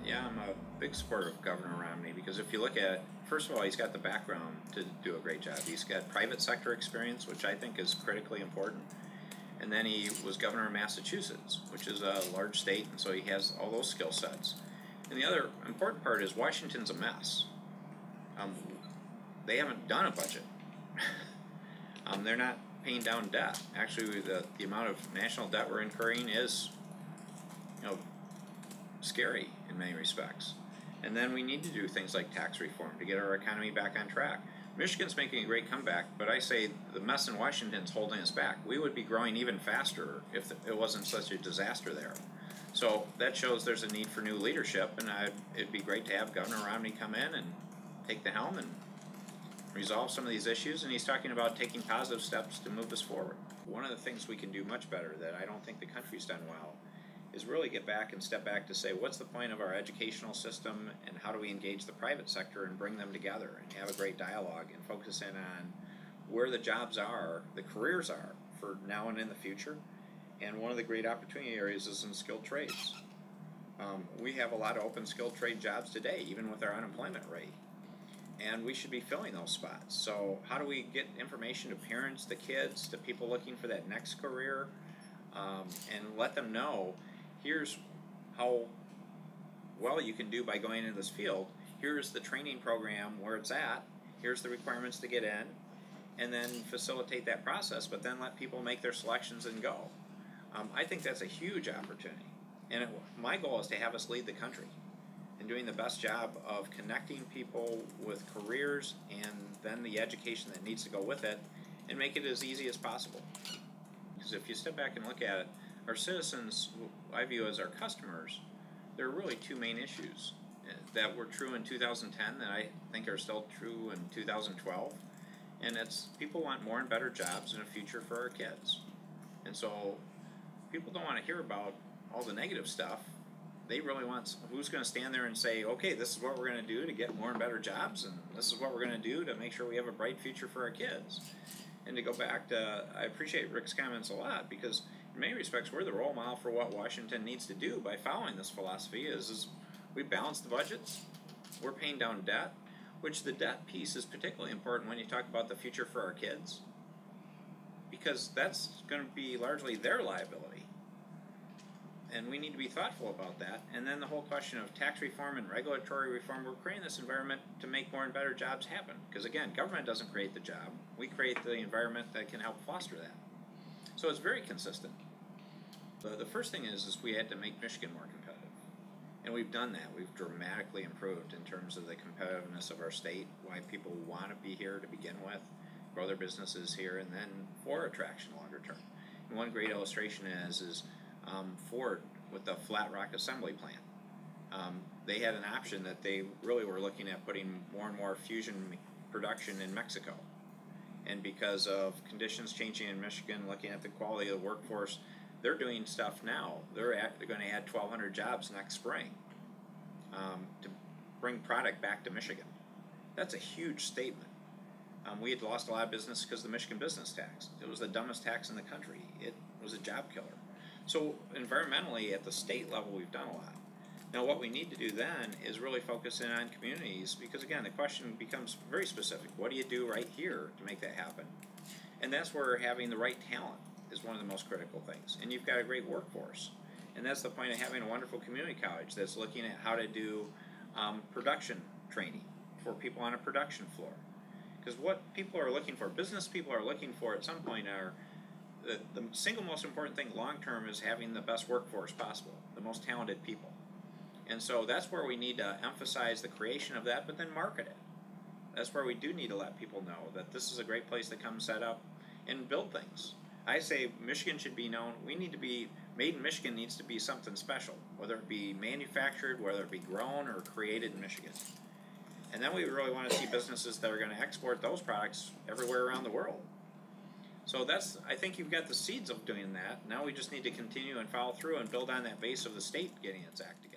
Yeah, I'm a big supporter of Governor Romney because if you look at, first of all, he's got the background to do a great job. He's got private sector experience, which I think is critically important. And then he was governor of Massachusetts, which is a large state, and so he has all those skill sets. And the other important part is Washington's a mess. They haven't done a budget. They're not paying down debt. Actually, the amount of national debt we're incurring is, scary in many respects. And then we need to do things like tax reform to get our economy back on track. Michigan's making a great comeback, but I say the mess in Washington's holding us back. We would be growing even faster if it wasn't such a disaster there. So that shows there's a need for new leadership, and it'd be great to have Governor Romney come in and take the helm and resolve some of these issues, and he's talking about taking positive steps to move us forward. One of the things we can do much better that I don't think the country's done well is really get back and step back to say, what's the point of our educational system, and how do we engage the private sector and bring them together and have a great dialogue and focus in on where the jobs are, the careers are for now and in the future. And one of the great opportunity areas is in skilled trades. We have a lot of open skilled trade jobs today, even with our unemployment rate. And we should be filling those spots. So how do we get information to parents, to kids, to people looking for that next career, and let them know, here's how well you can do by going into this field. Here's the training program where it's at. Here's the requirements to get in, and then facilitate that process, but then let people make their selections and go. I think that's a huge opportunity. And my goal is to have us lead the country in doing the best job of connecting people with careers and then the education that needs to go with it, and make it as easy as possible. Because if you step back and look at it, our citizens, who I view as our customers, there are really two main issues that were true in 2010 that I think are still true in 2012. And it's people want more and better jobs and a future for our kids. And so people don't want to hear about all the negative stuff. They really want who's going to stand there and say, okay, this is what we're going to do to get more and better jobs, and this is what we're going to do to make sure we have a bright future for our kids. And to go back to, I appreciate Rick's comments a lot, because in many respects we're the role model for what Washington needs to do by following this philosophy is we balance the budgets, we're paying down debt, which the debt piece is particularly important when you talk about the future for our kids, because that's going to be largely their liability. And we need to be thoughtful about that. And then the whole question of tax reform and regulatory reform, we're creating this environment to make more and better jobs happen. Because again, government doesn't create the job. We create the environment that can help foster that. So it's very consistent. The first thing is we had to make Michigan more competitive. And we've done that. We've dramatically improved in terms of the competitiveness of our state, why people want to be here to begin with, grow their businesses here, and then for attraction longer term. And one great illustration is Ford with the Flat Rock Assembly Plant. They had an option that they really were looking at putting more and more fusion production in Mexico. And because of conditions changing in Michigan, looking at the quality of the workforce, they're doing stuff now. They're going to add 1,200 jobs next spring to bring product back to Michigan. That's a huge statement. We had lost a lot of business because of the Michigan business tax. It was the dumbest tax in the country. It was a job killer. So environmentally, at the state level, we've done a lot. Now what we need to do then is really focus in on communities, because again, the question becomes very specific. What do you do right here to make that happen? And that's where having the right talent is one of the most critical things. And you've got a great workforce. And that's the point of having a wonderful community college that's looking at how to do production training for people on a production floor. Because what people are looking for, business people are looking for at some point are the single most important thing long-term is having the best workforce possible, the most talented people. And so that's where we need to emphasize the creation of that, but then market it. That's where we do need to let people know that this is a great place to come set up and build things. I say Michigan should be known, we need to be, made in Michigan needs to be something special, whether it be manufactured, whether it be grown or created in Michigan. And then we really want to see businesses that are going to export those products everywhere around the world. So I think you've got the seeds of doing that. Now we just need to continue and follow through and build on that base of the state getting its act together.